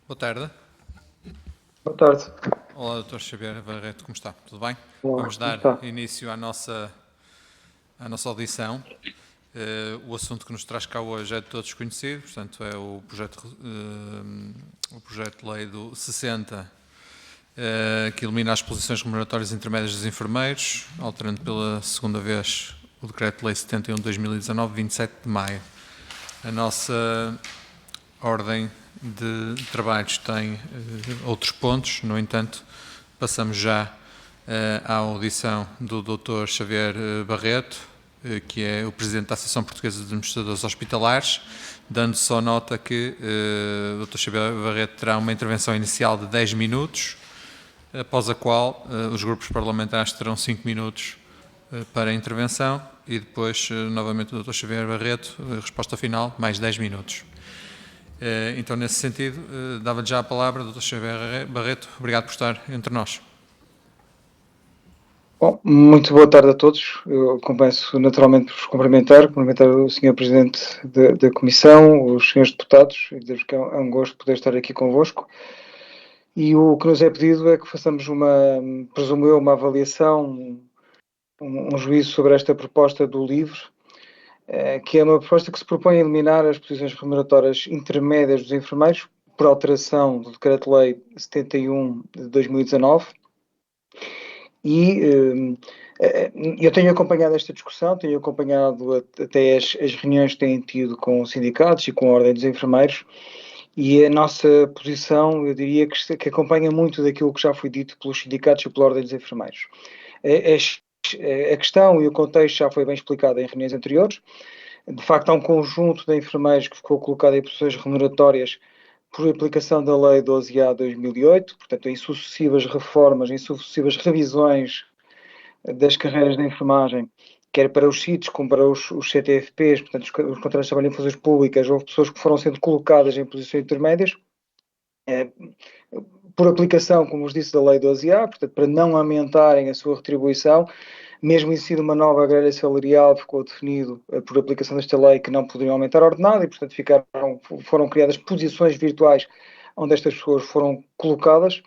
Boa tarde. Boa tarde. Olá, Dr. Xavier Barreto, como está? Tudo bem? Olá, Vamos como dar está? início à nossa audição. O assunto que nos traz cá hoje é de todos conhecido, portanto é o projeto de lei do 60, que elimina as posições remuneratórias intermédias dos enfermeiros, alterando pela segunda vez o Decreto-Lei 71 de 2019, 27 de maio. A nossa ordem de trabalhos tem outros pontos, no entanto, passamos já à audição do Dr. Xavier Barreto, que é o Presidente da Associação Portuguesa de Administradores Hospitalares, dando só nota que o Dr. Xavier Barreto terá uma intervenção inicial de 10 minutos, após a qual os grupos parlamentares terão 5 minutos para a intervenção e depois, novamente, o Dr. Xavier Barreto, resposta final, mais 10 minutos. Então, nesse sentido, dava-lhe já a palavra, Dr. Xavier Barreto. Obrigado por estar entre nós. Bom, muito boa tarde a todos. Eu começo naturalmente por vos cumprimentar o Sr. Presidente da Comissão, os Srs. Deputados, e dizer-vos que é um gosto poder estar aqui convosco. E o que nos é pedido é que façamos presumo eu, uma avaliação, um juízo sobre esta proposta do LIVRE, que é uma proposta que se propõe a eliminar as posições remuneratórias intermédias dos enfermeiros por alteração do Decreto-Lei 71 de 2019. E eu tenho acompanhado esta discussão, tenho acompanhado até as reuniões que têm tido com os sindicatos e com a Ordem dos Enfermeiros, e a nossa posição, eu diria que acompanha muito daquilo que já foi dito pelos sindicatos e pela Ordem dos Enfermeiros. A questão e o contexto já foi bem explicado em reuniões anteriores. De facto, há um conjunto de enfermeiros que ficou colocado em posições remuneratórias por aplicação da Lei 12A de 2008, portanto, em sucessivas reformas, em sucessivas revisões das carreiras de enfermagem, quer para os CITES como para os CTFPs, portanto, os contratos de trabalho em funções públicas, houve pessoas que foram sendo colocadas em posições intermédias, por aplicação, como vos disse, da Lei 12A, portanto, para não aumentarem a sua retribuição, mesmo em sendo uma nova grelha salarial, ficou definido por aplicação desta lei que não poderiam aumentar a ordenada e, portanto, foram criadas posições virtuais onde estas pessoas foram colocadas.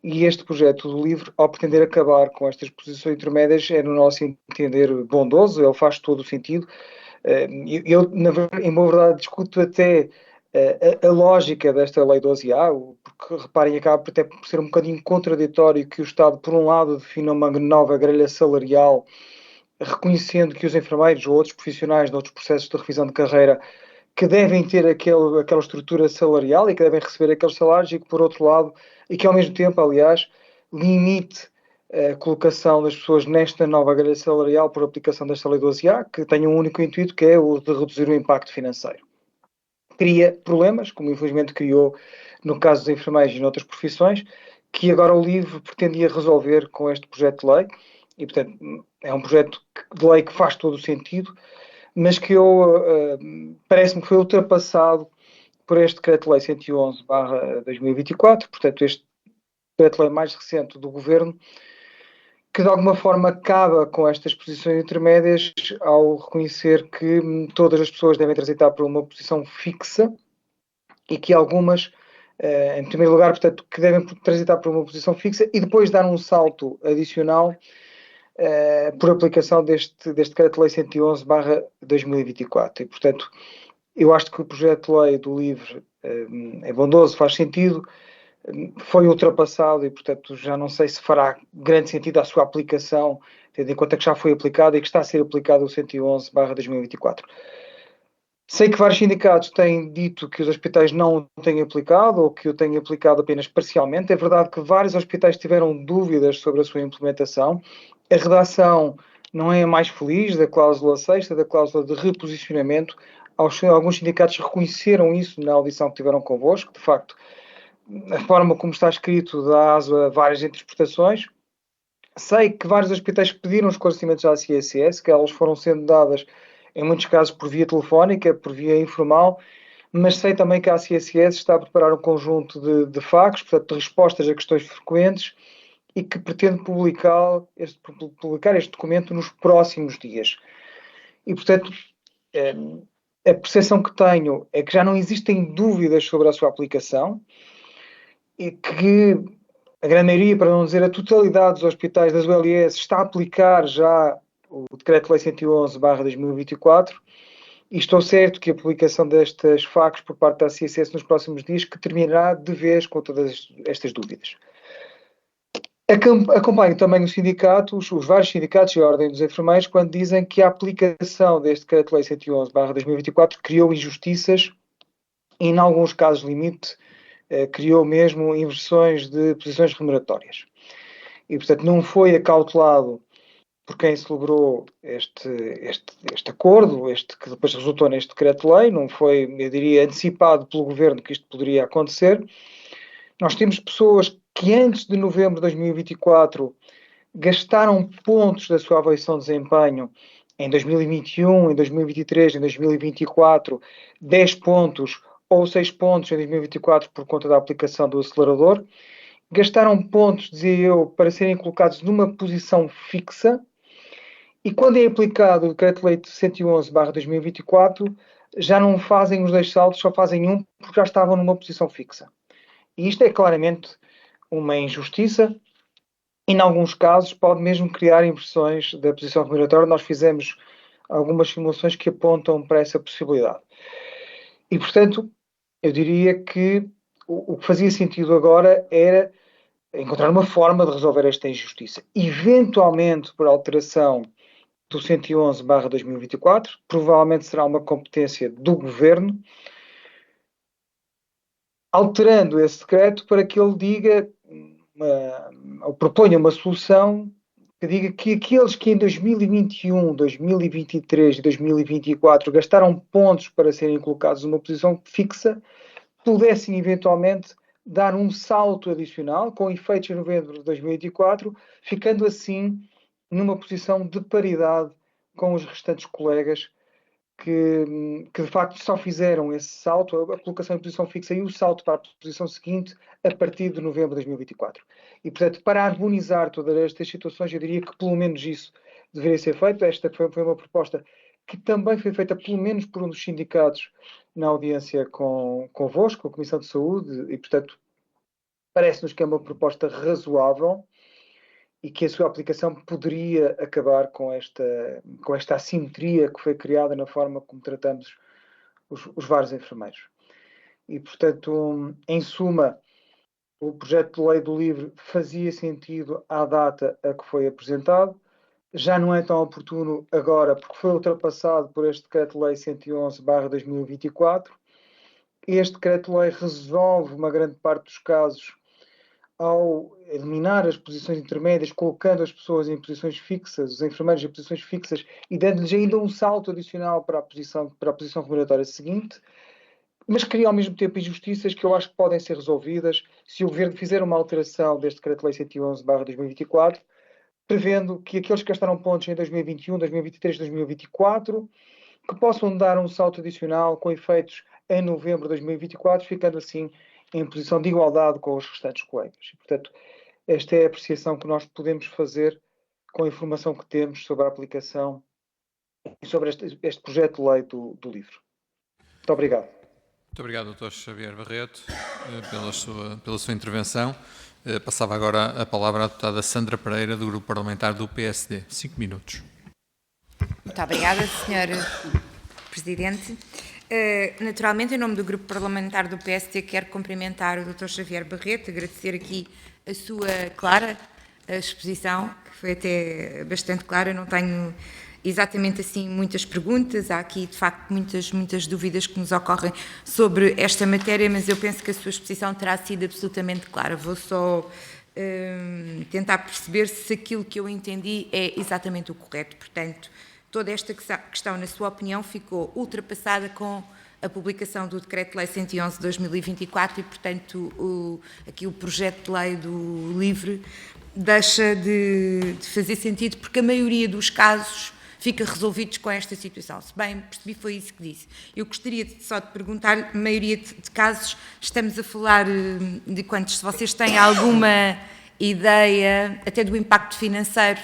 E este projeto do LIVRE, ao pretender acabar com estas posições intermédias, é, no nosso entender, bondoso, ele faz todo o sentido. Eu, em boa verdade, discuto até a lógica desta Lei 12A, porque, reparem, acaba até por ser um bocadinho contraditório que o Estado, por um lado, defina uma nova grelha salarial, reconhecendo que os enfermeiros ou outros profissionais de outros processos de revisão de carreira que devem ter aquela estrutura salarial e que devem receber aqueles salários e que, por outro lado, e que ao mesmo tempo, aliás, limite a colocação das pessoas nesta nova grelha salarial por aplicação desta Lei 12A, que tem um único intuito, que é o de reduzir o impacto financeiro. Cria problemas, como infelizmente criou no caso dos enfermeiros e noutras profissões, que agora o LIVRE pretendia resolver com este projeto de lei, e portanto é um projeto de lei que faz todo o sentido, mas que parece-me que foi ultrapassado por este Decreto-Lei 111/2024, portanto este Decreto-Lei mais recente do Governo, que de alguma forma acaba com estas posições intermédias ao reconhecer que todas as pessoas devem transitar por uma posição fixa e que algumas, em primeiro lugar, portanto, que devem transitar por uma posição fixa e depois dar um salto adicional por aplicação deste Decreto-Lei 111/2024. E, portanto, eu acho que o projeto de lei do LIVRE é bondoso, faz sentido, foi ultrapassado e, portanto, já não sei se fará grande sentido a sua aplicação, tendo em conta que já foi aplicado e que está a ser aplicado o 111/2024. Sei que vários sindicatos têm dito que os hospitais não o têm aplicado ou que o têm aplicado apenas parcialmente. É verdade que vários hospitais tiveram dúvidas sobre a sua implementação. A redação não é a mais feliz da cláusula 6ª, da cláusula de reposicionamento. Alguns sindicatos reconheceram isso na audição que tiveram convosco. De facto, a forma como está escrito dá aso a várias interpretações. Sei que vários hospitais pediram esclarecimentos à CSS, que elas foram sendo dadas, em muitos casos, por via telefónica, por via informal, mas sei também que a CSS está a preparar um conjunto de factos, portanto, de respostas a questões frequentes, e que pretende publicar este documento nos próximos dias. E, portanto, a percepção que tenho é que já não existem dúvidas sobre a sua aplicação. e que a grande maioria, para não dizer a totalidade dos hospitais das ULS, está a aplicar já o Decreto-Lei 111/2024, e estou certo que a publicação destas factos por parte da CSS nos próximos dias que terminará de vez com todas estas dúvidas. Acompanho também o sindicato, os vários sindicatos e a Ordem dos Enfermeiros, quando dizem que a aplicação deste Decreto-Lei 111/2024 criou injustiças e, em alguns casos limite, criou mesmo inversões de posições remuneratórias. E, portanto, não foi acautelado por quem celebrou este acordo, que depois resultou neste decreto-lei, não foi, eu diria, antecipado pelo Governo que isto poderia acontecer. Nós temos pessoas que antes de novembro de 2024 gastaram pontos da sua avaliação de desempenho em 2021, em 2023, em 2024, 10 pontos ou 6 pontos em 2024 por conta da aplicação do acelerador. Gastaram pontos, dizia eu, para serem colocados numa posição fixa, e quando é aplicado o Decreto-Lei 111/2024, já não fazem os 2 saltos, só fazem um, porque já estavam numa posição fixa. E isto é claramente uma injustiça, e em alguns casos pode mesmo criar inversões da posição remuneratória. Nós fizemos algumas simulações que apontam para essa possibilidade. E, portanto, eu diria que o que fazia sentido agora era encontrar uma forma de resolver esta injustiça. Eventualmente, por alteração do 111/2024, provavelmente será uma competência do Governo, alterando esse decreto para que ele diga, ou proponha uma solução que diga que aqueles que em 2021, 2023 e 2024 gastaram pontos para serem colocados numa posição fixa, pudessem eventualmente dar um salto adicional, com efeitos em novembro de 2024, ficando assim numa posição de paridade com os restantes colegas que de facto só fizeram esse salto, a colocação em posição fixa e o salto para a posição seguinte a partir de novembro de 2024. E, portanto, para harmonizar todas estas situações, eu diria que pelo menos isso deveria ser feito. Esta foi uma proposta que também foi feita pelo menos por um dos sindicatos na audiência convosco, com a Comissão de Saúde, e, portanto, parece-nos que é uma proposta razoável e que a sua aplicação poderia acabar com esta assimetria que foi criada na forma como tratamos os vários enfermeiros. E, portanto, em suma, o projeto de lei do LIVRE fazia sentido à data a que foi apresentado, já não é tão oportuno agora, porque foi ultrapassado por este Decreto-Lei 111/2024. Este Decreto-Lei resolve uma grande parte dos casos ao eliminar as posições intermédias, colocando as pessoas em posições fixas, os enfermeiros em posições fixas, e dando-lhes ainda um salto adicional para a posição remuneratória seguinte, mas cria ao mesmo tempo injustiças que eu acho que podem ser resolvidas se o Governo fizer uma alteração deste Decreto-Lei 111/2024, prevendo que aqueles que gastaram pontos em 2021, 2023, 2024, que possam dar um salto adicional com efeitos em novembro de 2024, ficando assim em posição de igualdade com os restantes colegas. E, portanto, esta é a apreciação que nós podemos fazer com a informação que temos sobre a aplicação e sobre este projeto de lei do LIVRE. Muito obrigado. Muito obrigado, Dr. Xavier Barreto, pela sua intervenção. Passava agora a palavra à deputada Sandra Pereira, do Grupo Parlamentar do PSD. 5 minutos. Muito obrigada, Sr. Presidente. Naturalmente, em nome do Grupo Parlamentar do PSD, quero cumprimentar o Dr. Xavier Barreto, agradecer aqui a sua clara exposição, que foi até bastante clara. Não tenho exatamente assim muitas perguntas, há aqui de facto muitas dúvidas que nos ocorrem sobre esta matéria, mas eu penso que a sua exposição terá sido absolutamente clara. Vou só tentar perceber se aquilo que eu entendi é exatamente o correto. Portanto, toda esta questão, na sua opinião, ficou ultrapassada com a publicação do Decreto-Lei 111/2024 e, portanto, aqui o projeto de lei do LIVRE deixa de fazer sentido, porque a maioria dos casos fica resolvidos com esta situação. Se bem percebi, foi isso que disse. Eu gostaria só de perguntar, a maioria de casos, estamos a falar de quantos? Se vocês têm alguma ideia, até do impacto financeiro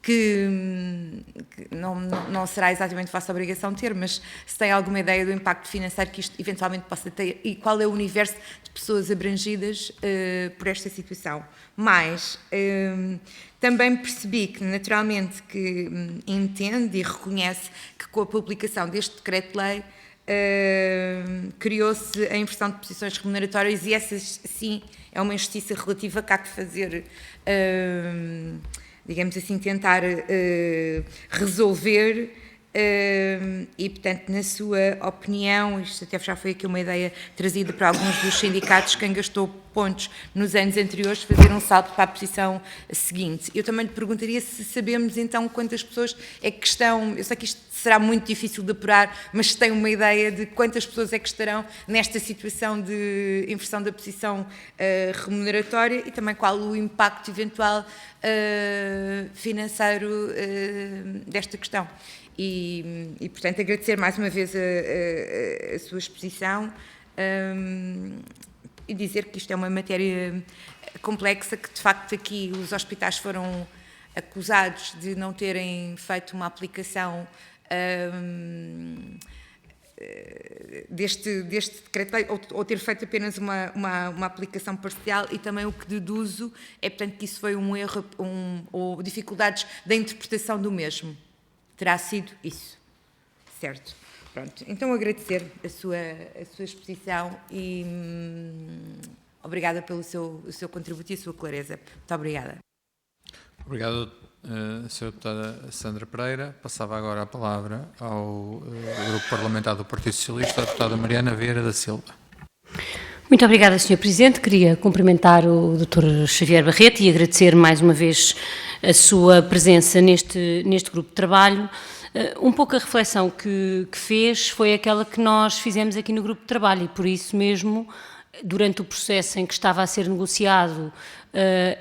que não será exatamente vossa obrigação ter, mas se tem alguma ideia do impacto financeiro que isto eventualmente possa ter e qual é o universo de pessoas abrangidas por esta situação. Mas também percebi que, naturalmente, que entende e reconhece que com a publicação deste decreto-lei criou-se a inversão de posições remuneratórias e essa, sim, é uma injustiça relativa que há de fazer, digamos assim, tentar resolver e, portanto, na sua opinião, isto até já foi aqui uma ideia trazida para alguns dos sindicatos, quem gastou pontos nos anos anteriores, fazer um salto para a posição seguinte. Eu também lhe perguntaria se sabemos, então, quantas pessoas é que estão, eu sei que isto será muito difícil de apurar, mas se tem uma ideia de quantas pessoas é que estarão nesta situação de inversão da posição remuneratória e também qual o impacto eventual financeiro desta questão. E, portanto, agradecer mais uma vez a sua exposição e dizer que isto é uma matéria complexa, que de facto aqui os hospitais foram acusados de não terem feito uma aplicação deste decreto-lei, ou ter feito apenas uma aplicação parcial, e também o que deduzo é, portanto, que isso foi um erro ou dificuldades da interpretação do mesmo. Terá sido isso, certo? Pronto, então agradecer a sua exposição e obrigada pelo seu contributo e a sua clareza. Muito obrigada. Obrigado, Sra. Deputada Sandra Pereira. Passava agora a palavra ao Grupo Parlamentar do Partido Socialista, a deputada Mariana Vieira da Silva. Muito obrigada, Sr. Presidente. Queria cumprimentar o Dr. Xavier Barreto e agradecer mais uma vez a sua presença neste grupo de trabalho. Um pouco a reflexão que fez foi aquela que nós fizemos aqui no grupo de trabalho e, por isso mesmo, durante o processo em que estava a ser negociado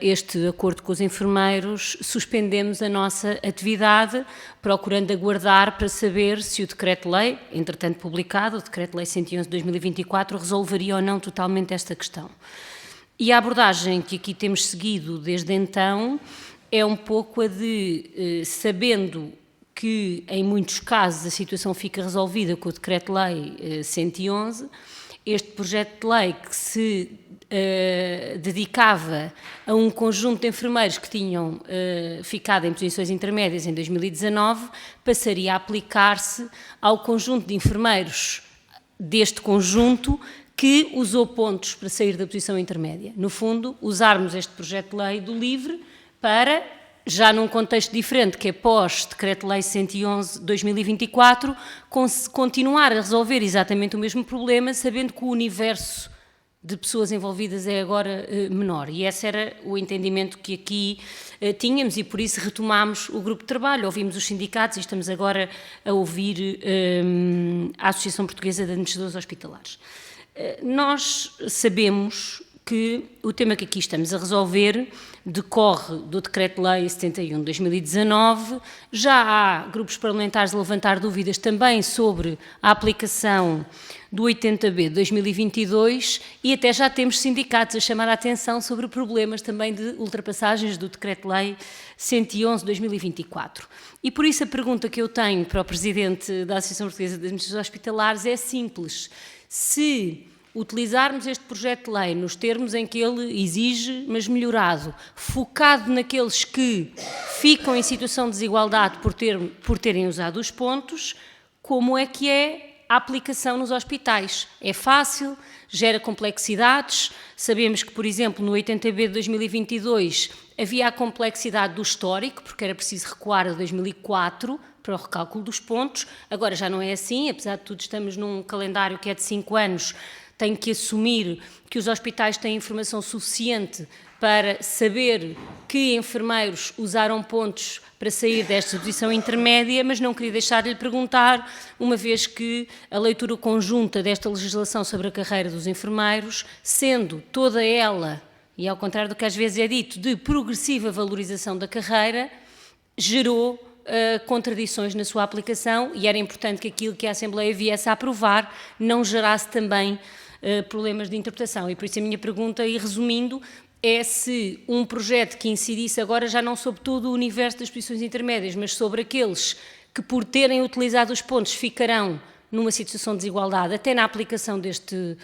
este acordo com os enfermeiros, suspendemos a nossa atividade, procurando aguardar para saber se o decreto-lei, entretanto publicado, o decreto-lei 111 de 2024, resolveria ou não totalmente esta questão. E a abordagem que aqui temos seguido desde então é um pouco a de, sabendo que em muitos casos a situação fica resolvida com o decreto-lei 111, este projeto de lei que se dedicava a um conjunto de enfermeiros que tinham ficado em posições intermédias em 2019, passaria a aplicar-se ao conjunto de enfermeiros deste conjunto que usou pontos para sair da posição intermédia. No fundo, usarmos este projeto de lei do LIVRE para, já num contexto diferente, que é pós-Decreto-Lei 111 de 2024, continuar a resolver exatamente o mesmo problema, sabendo que o universo de pessoas envolvidas é agora menor. E esse era o entendimento que aqui tínhamos e por isso retomámos o grupo de trabalho, ouvimos os sindicatos e estamos agora a ouvir a Associação Portuguesa de Administradores Hospitalares. Nós sabemos que o tema que aqui estamos a resolver decorre do Decreto-Lei 71 de 2019, já há grupos parlamentares a levantar dúvidas também sobre a aplicação do 80B de 2022 e até já temos sindicatos a chamar a atenção sobre problemas também de ultrapassagens do Decreto-Lei 111 de 2024. E por isso a pergunta que eu tenho para o Presidente da Associação Portuguesa de Administradores Hospitalares é simples. Se utilizarmos este projeto de lei nos termos em que ele exige, mas melhorado, focado naqueles que ficam em situação de desigualdade por terem usado os pontos, como é que é a aplicação nos hospitais? É fácil? Gera complexidades? Sabemos que, por exemplo, no 80B de 2022 havia a complexidade do histórico, porque era preciso recuar a 2004 para o recálculo dos pontos. Agora já não é assim, apesar de tudo estamos num calendário que é de 5 anos, tem que assumir que os hospitais têm informação suficiente para saber que enfermeiros usaram pontos para sair desta posição intermédia, mas não queria deixar de lhe perguntar, uma vez que a leitura conjunta desta legislação sobre a carreira dos enfermeiros, sendo toda ela, e ao contrário do que às vezes é dito, de progressiva valorização da carreira, gerou contradições na sua aplicação e era importante que aquilo que a Assembleia viesse a aprovar não gerasse também problemas de interpretação. E por isso a minha pergunta, e resumindo, é se um projeto que incidisse agora já não sobre todo o universo das posições intermédias, mas sobre aqueles que, por terem utilizado os pontos, ficarão numa situação de desigualdade, até na aplicação deste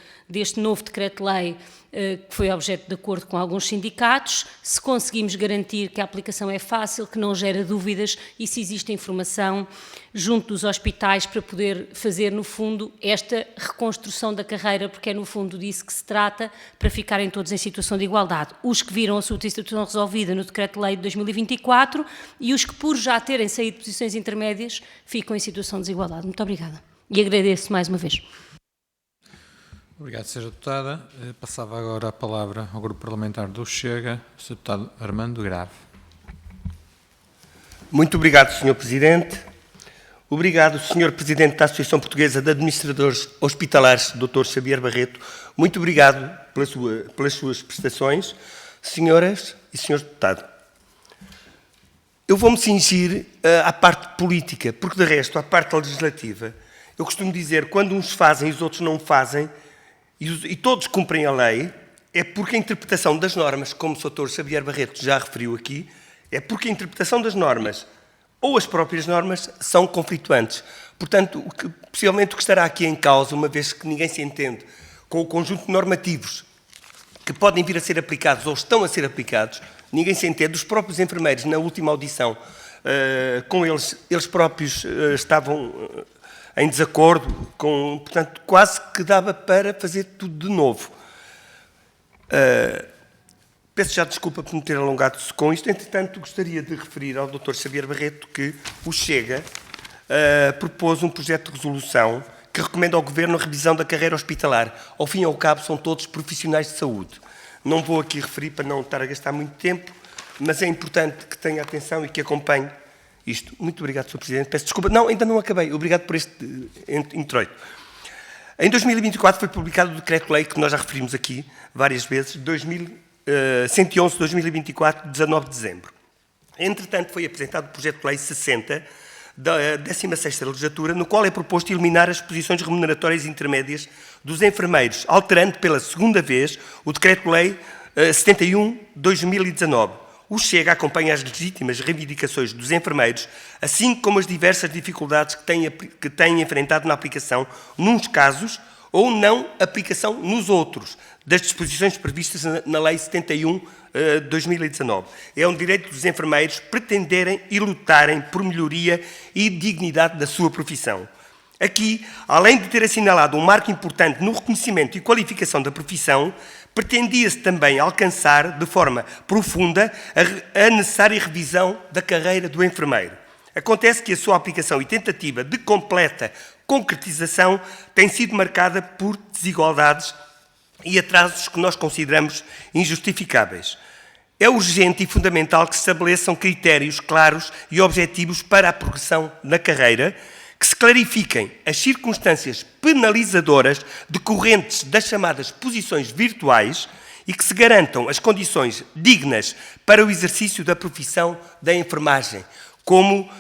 novo decreto-lei, que foi objeto de acordo com alguns sindicatos, se conseguimos garantir que a aplicação é fácil, que não gera dúvidas e se existe informação junto dos hospitais para poder fazer, no fundo, esta reconstrução da carreira, porque é, no fundo, disso que se trata, para ficarem todos em situação de igualdade. Os que viram a sua situação resolvida no decreto-lei de 2024 e os que, por já terem saído de posições intermédias, ficam em situação de desigualdade. Muito obrigada. E agradeço mais uma vez. Obrigado, Sra. Deputada. Passava agora a palavra ao Grupo Parlamentar do Chega, o Sr. Deputado Armando Grave. Muito obrigado, Sr. Presidente. Obrigado, Sr. Presidente da Associação Portuguesa de Administradores Hospitalares, Dr. Xavier Barreto. Muito obrigado pelas suas prestações, senhoras e senhores deputados. Eu vou-me cingir à parte política, porque de resto, à parte legislativa, eu costumo dizer, quando uns fazem e os outros não fazem, e todos cumprem a lei, é porque a interpretação das normas, como o Dr. Xavier Barreto já referiu aqui, é porque a interpretação das normas ou as próprias normas são conflituantes. Portanto, possivelmente o que estará aqui em causa, uma vez que ninguém se entende com o conjunto de normativos que podem vir a ser aplicados ou estão a ser aplicados, ninguém se entende. Os próprios enfermeiros, na última audição, com eles próprios estavam em desacordo, portanto, quase que dava para fazer tudo de novo. Peço já desculpa por me ter alongado com isto, entretanto, gostaria de referir ao Dr. Xavier Barreto que o Chega propôs um projeto de resolução que recomenda ao Governo a revisão da carreira hospitalar. Ao fim e ao cabo, são todos profissionais de saúde. Não vou aqui referir para não estar a gastar muito tempo, mas é importante que tenha atenção e que acompanhe isto. Muito obrigado, Sr. Presidente. Peço desculpa. Não, ainda não acabei. Obrigado por este introito. Em 2024 foi publicado o decreto-lei que nós já referimos aqui várias vezes, 111/2024, 19 de dezembro. Entretanto, foi apresentado o projeto de lei 60 da 16ª legislatura, no qual é proposto eliminar as posições remuneratórias intermédias dos enfermeiros, alterando pela segunda vez o decreto-lei 71/2019. O Chega acompanha as legítimas reivindicações dos enfermeiros, assim como as diversas dificuldades que têm enfrentado na aplicação, nos casos, ou não aplicação nos outros, das disposições previstas na Lei 71/2019. É um direito dos enfermeiros pretenderem e lutarem por melhoria e dignidade da sua profissão. Aqui, além de ter assinalado um marco importante no reconhecimento e qualificação da profissão, pretendia-se também alcançar, de forma profunda, a necessária revisão da carreira do enfermeiro. Acontece que a sua aplicação e tentativa de completa concretização tem sido marcada por desigualdades e atrasos que nós consideramos injustificáveis. É urgente e fundamental que se estabeleçam critérios claros e objetivos para a progressão na carreira, que se clarifiquem as circunstâncias penalizadoras decorrentes das chamadas posições virtuais e que se garantam as condições dignas para o exercício da profissão da enfermagem, como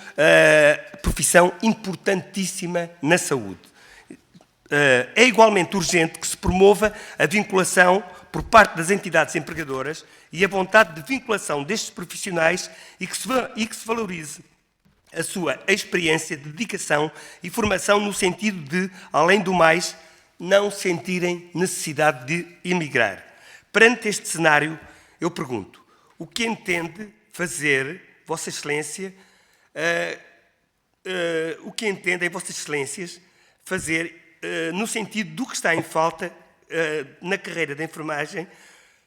profissão importantíssima na saúde. É igualmente urgente que se promova a vinculação por parte das entidades empregadoras e a vontade de vinculação destes profissionais e que se valorize a sua experiência, dedicação e formação no sentido de, além do mais, não sentirem necessidade de emigrar. Perante este cenário, eu pergunto, o que entende fazer, Vossa Excelência, o que entendem Vossas Excelências fazer no sentido do que está em falta na carreira de enfermagem,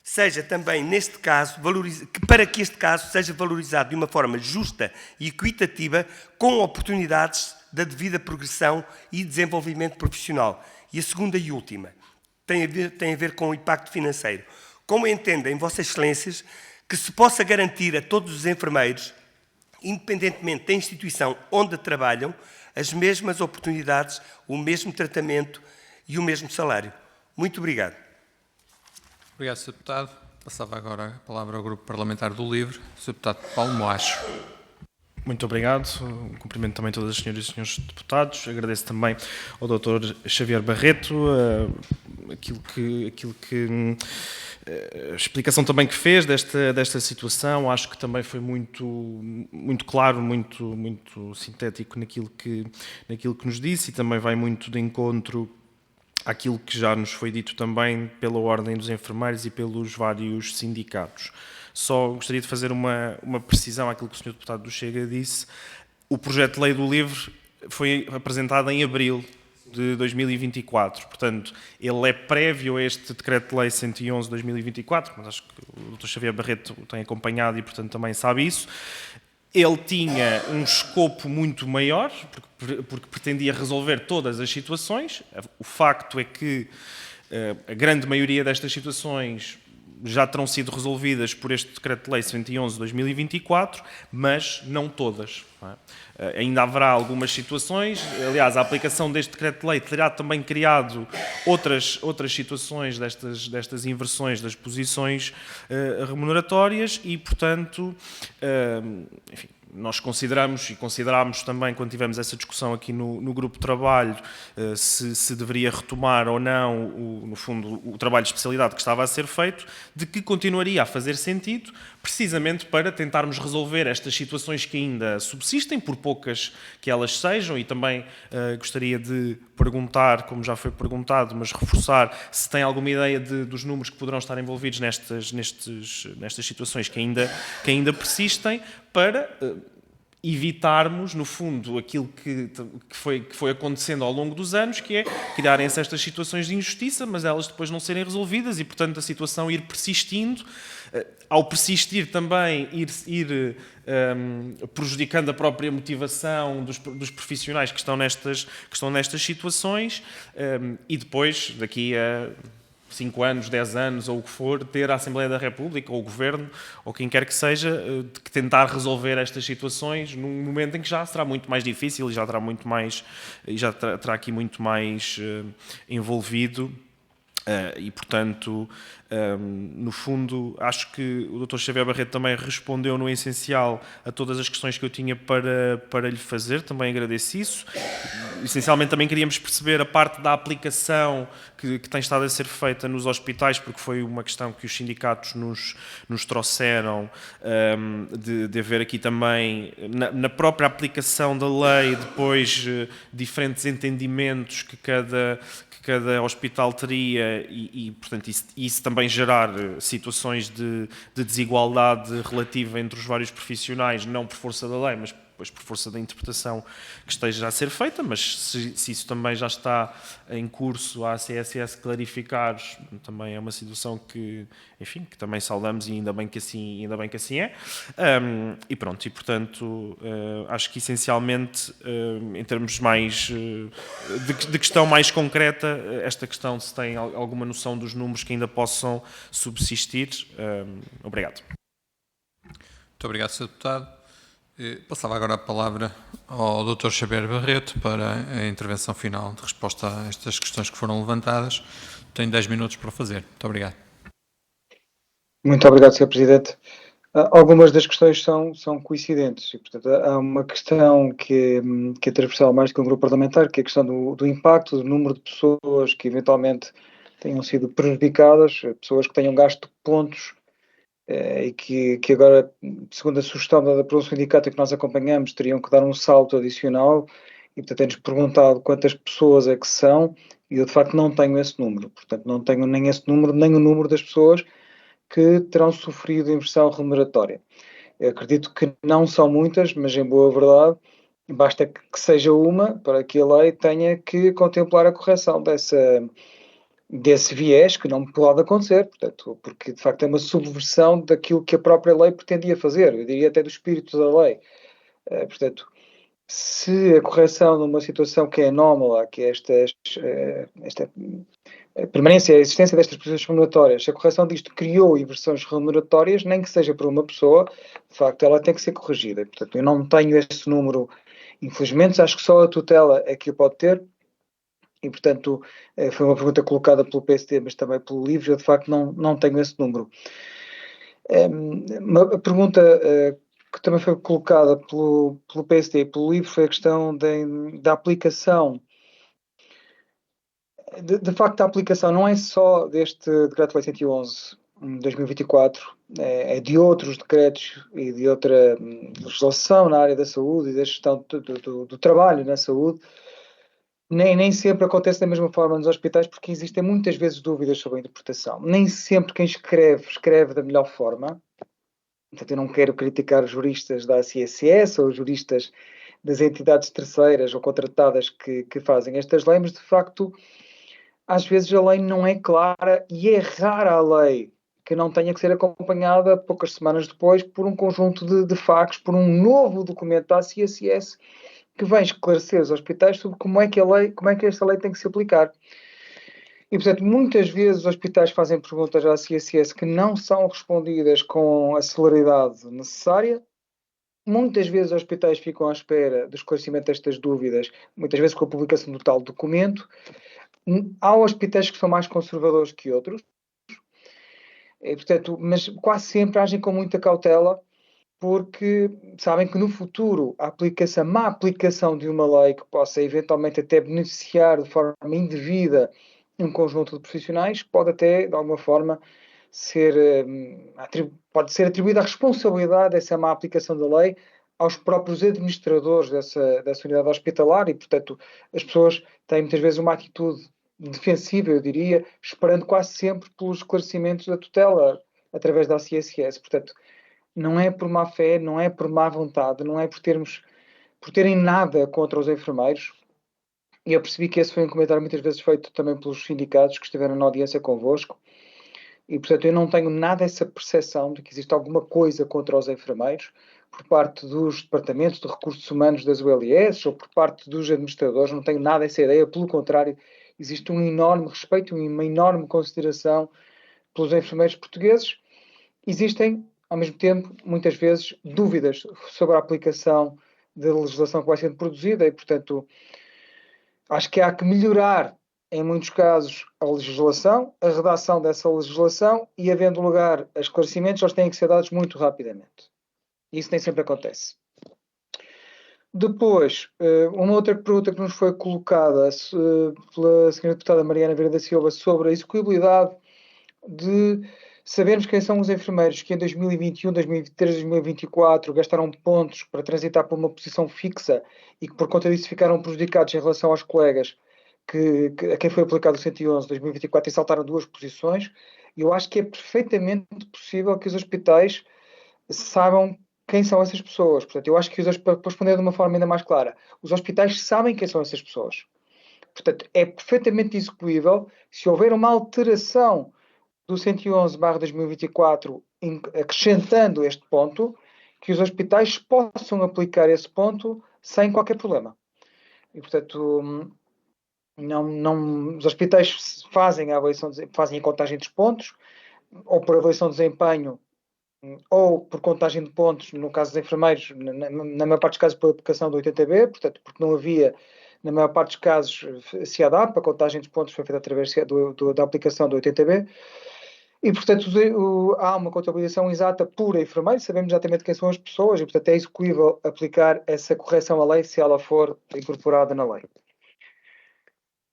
seja também, neste caso, para que este caso seja valorizado de uma forma justa e equitativa, com oportunidades da devida progressão e desenvolvimento profissional. E a segunda e última tem a ver com o impacto financeiro. Como entendem Vossas Excelências que se possa garantir a todos os enfermeiros, independentemente da instituição onde trabalham, as mesmas oportunidades, o mesmo tratamento e o mesmo salário? Muito obrigado. Obrigado, Sr. Deputado. Passava agora a palavra ao Grupo Parlamentar do LIVRE, o Sr. Deputado Paulo Moacho. Muito obrigado. Cumprimento também todas as senhoras e senhores deputados. Agradeço também ao Dr. Xavier Barreto aquilo que a explicação também que fez desta situação. Acho que também foi muito claro, muito sintético naquilo que nos disse, e também vai muito de encontro àquilo que já nos foi dito também pela Ordem dos Enfermeiros e pelos vários sindicatos. Só gostaria de fazer uma precisão àquilo que o Sr. Deputado do Chega disse. O projeto de lei do LIVRE foi apresentado em abril de 2024, portanto, ele é prévio a este Decreto-Lei 111 de 2024, mas acho que o Dr. Xavier Barreto o tem acompanhado e, portanto, também sabe isso. Ele tinha um escopo muito maior, porque pretendia resolver todas as situações. O facto é que a grande maioria destas situações já terão sido resolvidas por este Decreto-Lei 111 de 2024, mas não todas. Não é? Ainda haverá algumas situações. Aliás, a aplicação deste Decreto-Lei terá também criado outras situações destas inversões das posições remuneratórias e, portanto, enfim, nós considerámos também, quando tivemos essa discussão aqui no grupo de trabalho, se deveria retomar ou não, no fundo, o trabalho de especialidade que estava a ser feito, de que continuaria a fazer sentido, precisamente para tentarmos resolver estas situações que ainda subsistem, por poucas que elas sejam, e também gostaria de perguntar, como já foi perguntado, mas reforçar, se tem alguma ideia dos números que poderão estar envolvidos nestas situações que ainda persistem, para evitarmos, no fundo, aquilo que foi acontecendo ao longo dos anos, que é criarem-se estas situações de injustiça, mas elas depois não serem resolvidas e, portanto, a situação ir persistindo. Ao persistir também, ir prejudicando a própria motivação dos profissionais que estão nestas situações, e depois, daqui a 5 anos, 10 anos, ou o que for, ter a Assembleia da República, ou o Governo, ou quem quer que seja, de tentar resolver estas situações num momento em que já será muito mais difícil e já terá aqui muito mais envolvido. E, portanto, no fundo, acho que o Dr. Xavier Barreto também respondeu no essencial a todas as questões que eu tinha para lhe fazer, também agradeço isso. Essencialmente também queríamos perceber a parte da aplicação que tem estado a ser feita nos hospitais, porque foi uma questão que os sindicatos nos trouxeram, de haver aqui também, na própria aplicação da lei, depois diferentes entendimentos que cada hospital teria e portanto, isso também gerar situações de desigualdade relativa entre os vários profissionais, não por força da lei, mas depois por força da interpretação que esteja a ser feita, mas se isso também já está em curso, a CSS clarificar, também é uma situação que, enfim, que também saudamos e ainda bem que assim é. E pronto, e portanto, acho que essencialmente, em termos mais de questão mais concreta, esta questão, se tem alguma noção dos números que ainda possam subsistir. Obrigado. Muito obrigado, Sr. Deputado. Passava agora a palavra ao Dr. Xavier Barreto para a intervenção final de resposta a estas questões que foram levantadas. Tenho 10 minutos para o fazer. Muito obrigado. Muito obrigado, Sr. Presidente. Algumas das questões são coincidentes e, portanto, há uma questão que é transversal mais que um grupo parlamentar, que é a questão do impacto, do número de pessoas que eventualmente tenham sido prejudicadas, pessoas que tenham gasto pontos e que agora, segundo a sugestão por um sindicato que nós acompanhamos, teriam que dar um salto adicional e, portanto, temos perguntado quantas pessoas é que são e eu, de facto, não tenho esse número. Portanto, não tenho nem esse número, nem o número das pessoas que terão sofrido inversão remuneratória. Eu acredito que não são muitas, mas, em boa verdade, basta que seja uma para que a lei tenha que contemplar a correção desse viés, que não pode acontecer, portanto, porque de facto é uma subversão daquilo que a própria lei pretendia fazer, eu diria até do espírito da lei. Portanto, se a correção numa situação que é anómala, que é esta permanência, a existência destas posições remuneratórias, se a correção disto criou inversões remuneratórias, nem que seja por uma pessoa, de facto ela tem que ser corrigida. Portanto, eu não tenho esse número, infelizmente, acho que só a tutela é que o pode ter. E, portanto, foi uma pergunta colocada pelo PSD, mas também pelo LIVRE, eu de facto não tenho esse número. Uma pergunta que também foi colocada pelo PSD e pelo LIVRE foi a questão da aplicação. De facto, a aplicação não é só deste Decreto-Lei 111, 2024, é de outros decretos e de outra legislação na área da saúde e da gestão do trabalho na saúde. Nem sempre acontece da mesma forma nos hospitais, porque existem muitas vezes dúvidas sobre a interpretação. Nem sempre quem escreve da melhor forma. Portanto, eu não quero criticar os juristas da ACSS ou os juristas das entidades terceiras ou contratadas que fazem estas leis, mas de facto, às vezes a lei não é clara e é rara a lei que não tenha que ser acompanhada poucas semanas depois por um conjunto de factos, por um novo documento da ACSS que vem esclarecer os hospitais sobre como é que esta lei tem que se aplicar. E, portanto, muitas vezes os hospitais fazem perguntas à ACSS que não são respondidas com a celeridade necessária. Muitas vezes os hospitais ficam à espera do esclarecimento destas dúvidas, muitas vezes com a publicação do tal documento. Há hospitais que são mais conservadores que outros, portanto, mas quase sempre agem com muita cautela, porque sabem que no futuro a má aplicação de uma lei que possa eventualmente até beneficiar de forma indevida um conjunto de profissionais pode até, de alguma forma, pode ser atribuída a responsabilidade dessa má aplicação da lei aos próprios administradores dessa unidade hospitalar e, portanto, as pessoas têm muitas vezes uma atitude defensiva, eu diria, esperando quase sempre pelos esclarecimentos da tutela através da ACSS. Portanto, não é por má fé, não é por má vontade, não é por terem nada contra os enfermeiros. E eu percebi que esse foi um comentário muitas vezes feito também pelos sindicatos que estiveram na audiência convosco. E, portanto, eu não tenho nada essa percepção de que existe alguma coisa contra os enfermeiros por parte dos departamentos de recursos humanos das ULS ou por parte dos administradores. Não tenho nada essa ideia. Pelo contrário, existe um enorme respeito, uma enorme consideração pelos enfermeiros portugueses. Existem, ao mesmo tempo, muitas vezes, dúvidas sobre a aplicação da legislação que vai sendo produzida e, portanto, acho que há que melhorar, em muitos casos, a legislação, a redação dessa legislação e, havendo lugar a esclarecimentos, eles têm que ser dados muito rapidamente. Isso nem sempre acontece. Depois, uma outra pergunta que nos foi colocada pela Sra. Deputada Mariana Vieira da Silva sobre a execuibilidade de sabermos quem são os enfermeiros que em 2021, 2023, 2024 gastaram pontos para transitar por uma posição fixa e que por conta disso ficaram prejudicados em relação aos colegas a quem foi aplicado o 111 2024 e saltaram 2 posições. Eu acho que é perfeitamente possível que os hospitais saibam quem são essas pessoas. Portanto, eu acho que, para responder de uma forma ainda mais clara, os hospitais sabem quem são essas pessoas. Portanto, é perfeitamente execuível se houver uma alteração do 111/2024, acrescentando este ponto, que os hospitais possam aplicar esse ponto sem qualquer problema. E, portanto, os hospitais fazem a contagem dos pontos, ou por avaliação de desempenho, ou por contagem de pontos, no caso dos enfermeiros, na maior parte dos casos por aplicação do 80B, portanto, porque não havia, na maior parte dos casos, CIADAP, a contagem dos pontos foi feita através da aplicação do 80B, e, portanto, há uma contabilização exata por enfermeiro, sabemos exatamente quem são as pessoas, e, portanto, é execuível aplicar essa correção à lei se ela for incorporada na lei.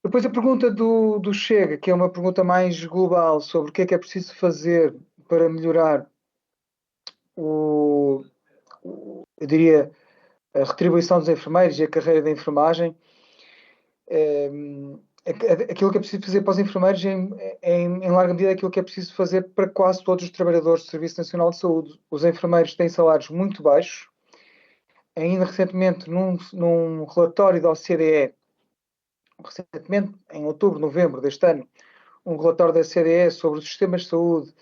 Depois a pergunta do Chega, que é uma pergunta mais global, sobre o que é preciso fazer para melhorar eu diria, a retribuição dos enfermeiros e a carreira da enfermagem. Aquilo que é preciso fazer para os enfermeiros em larga medida, aquilo que é preciso fazer para quase todos os trabalhadores do Serviço Nacional de Saúde. Os enfermeiros têm salários muito baixos. Ainda recentemente, num relatório da OCDE, recentemente, em outubro, novembro deste ano, um relatório da OCDE sobre os sistemas de saúde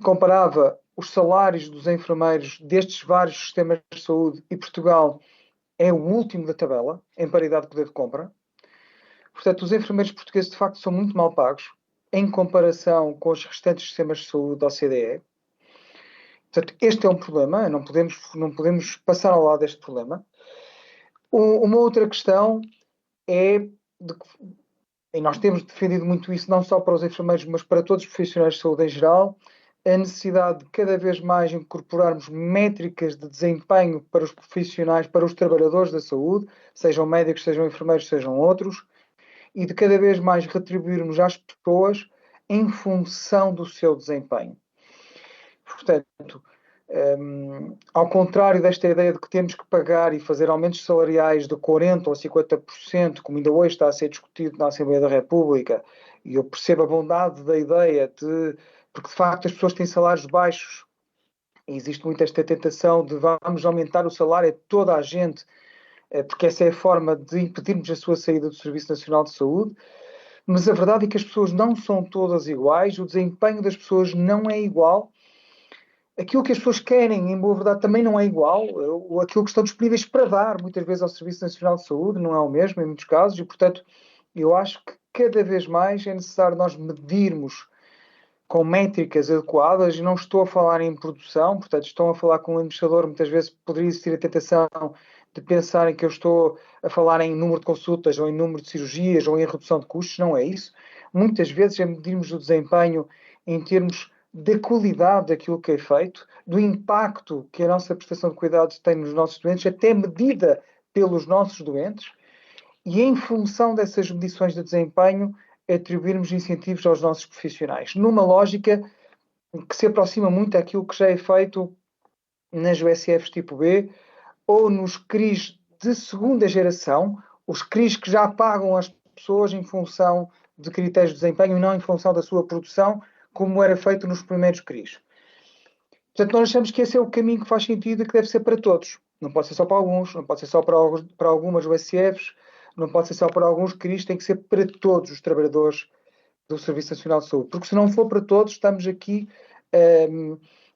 comparava os salários dos enfermeiros destes vários sistemas de saúde e Portugal é o último da tabela, em paridade de poder de compra. Portanto, os enfermeiros portugueses, de facto, são muito mal pagos em comparação com os restantes sistemas de saúde da OCDE. Portanto, este é um problema, não podemos passar ao lado deste problema. Uma outra questão é, e nós temos defendido muito isso, não só para os enfermeiros, mas para todos os profissionais de saúde em geral, a necessidade de cada vez mais incorporarmos métricas de desempenho para os profissionais, para os trabalhadores da saúde, sejam médicos, sejam enfermeiros, sejam outros, e de cada vez mais retribuirmos às pessoas em função do seu desempenho. Portanto, ao contrário desta ideia de que temos que pagar e fazer aumentos salariais de 40% ou 50%, como ainda hoje está a ser discutido na Assembleia da República, e eu percebo a bondade da ideia porque de facto as pessoas têm salários baixos, e existe muito esta tentação de vamos aumentar o salário a toda a gente, porque essa é a forma de impedirmos a sua saída do Serviço Nacional de Saúde, mas a verdade é que as pessoas não são todas iguais, o desempenho das pessoas não é igual, aquilo que as pessoas querem, em boa verdade, também não é igual, ou aquilo que estão disponíveis para dar, muitas vezes, ao Serviço Nacional de Saúde, não é o mesmo, em muitos casos, e, portanto, eu acho que cada vez mais é necessário nós medirmos com métricas adequadas, e não estou a falar em produção, portanto, estou a falar com um administrador, muitas vezes poderia existir a tentação de pensarem que eu estou a falar em número de consultas, ou em número de cirurgias, ou em redução de custos, não é isso. Muitas vezes é medirmos o desempenho em termos da qualidade daquilo que é feito, do impacto que a nossa prestação de cuidados tem nos nossos doentes, até medida pelos nossos doentes, e em função dessas medições de desempenho, atribuirmos incentivos aos nossos profissionais, numa lógica que se aproxima muito daquilo que já é feito nas USFs tipo B ou nos CRIs de segunda geração, os CRIs que já pagam as pessoas em função de critérios de desempenho e não em função da sua produção, como era feito nos primeiros CRIs. Portanto, nós achamos que esse é o caminho que faz sentido e que deve ser para todos. Não pode ser só para alguns, não pode ser só para algumas USFs, não pode ser só para alguns CRIs, tem que ser para todos os trabalhadores do Serviço Nacional de Saúde. Porque se não for para todos, estamos aqui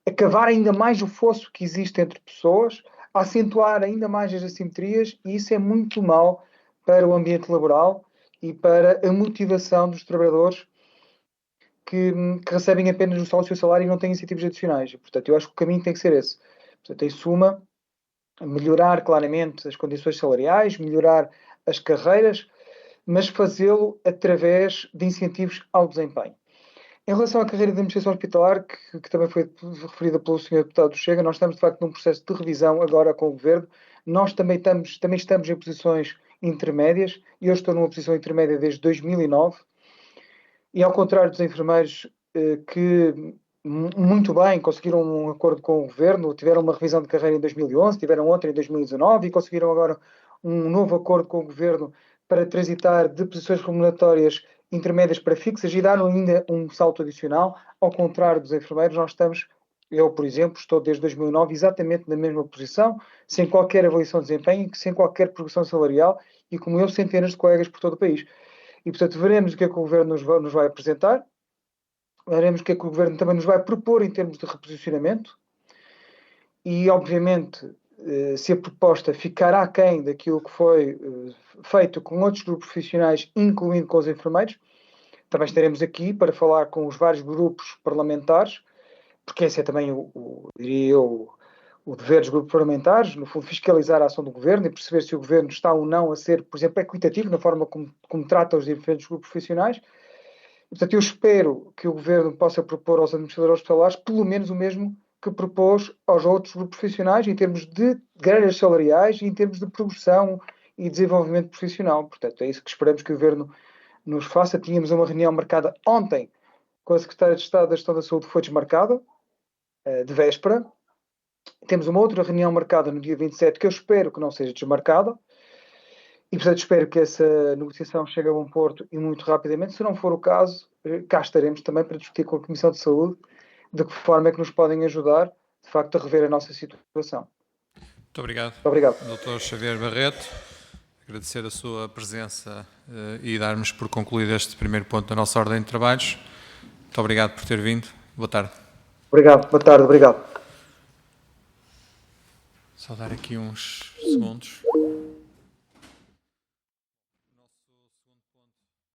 a cavar ainda mais o fosso que existe entre pessoas, a acentuar ainda mais as assimetrias, e isso é muito mau para o ambiente laboral e para a motivação dos trabalhadores que recebem apenas o seu salário e não têm incentivos adicionais. E, portanto, eu acho que o caminho tem que ser esse. Portanto, em suma, melhorar claramente as condições salariais, melhorar as carreiras, mas fazê-lo através de incentivos ao desempenho. Em relação à carreira de administração hospitalar, que também foi referida pelo Sr. Deputado do Chega, nós estamos de facto num processo de revisão agora com o Governo. Nós também estamos em posições intermédias, e eu estou numa posição intermédia desde 2009, e ao contrário dos enfermeiros que muito bem conseguiram um acordo com o Governo, tiveram uma revisão de carreira em 2011, tiveram outra em 2019 e conseguiram agora um novo acordo com o Governo para transitar de posições remuneratórias intermédias para fixas e dar ainda um salto adicional. Ao contrário dos enfermeiros, eu, por exemplo, estou desde 2009 exatamente na mesma posição, sem qualquer avaliação de desempenho, sem qualquer progressão salarial, e como eu, centenas de colegas por todo o país. E, portanto, veremos o que é que o Governo nos vai apresentar, veremos o que é que o Governo também nos vai propor em termos de reposicionamento, e, obviamente, se a proposta ficar aquém daquilo que foi feito com outros grupos profissionais, incluindo com os enfermeiros, também estaremos aqui para falar com os vários grupos parlamentares, porque esse é também, diria eu, o dever dos grupos parlamentares, no fundo, fiscalizar a ação do Governo e perceber se o Governo está ou não a ser, por exemplo, equitativo na forma como trata os diferentes grupos profissionais. E, portanto, eu espero que o Governo possa propor aos administradores hospitalares pelo menos o mesmo que propôs aos outros grupos profissionais em termos de grelhas salariais e em termos de progressão e desenvolvimento profissional. Portanto, é isso que esperamos que o Governo nos faça. Tínhamos uma reunião marcada ontem com a Secretária de Estado da Gestão da Saúde, que foi desmarcada, de véspera. Temos uma outra reunião marcada no dia 27, que eu espero que não seja desmarcada. E, portanto, espero que essa negociação chegue a bom porto e muito rapidamente. Se não for o caso, cá estaremos também para discutir com a Comissão de Saúde de que forma é que nos podem ajudar, de facto, a rever a nossa situação. Muito obrigado. Muito obrigado. Dr. Xavier Barreto, agradecer a sua presença e darmos por concluído este primeiro ponto da nossa ordem de trabalhos. Muito obrigado por ter vindo. Boa tarde. Obrigado. Boa tarde. Obrigado. Só dar aqui uns segundos.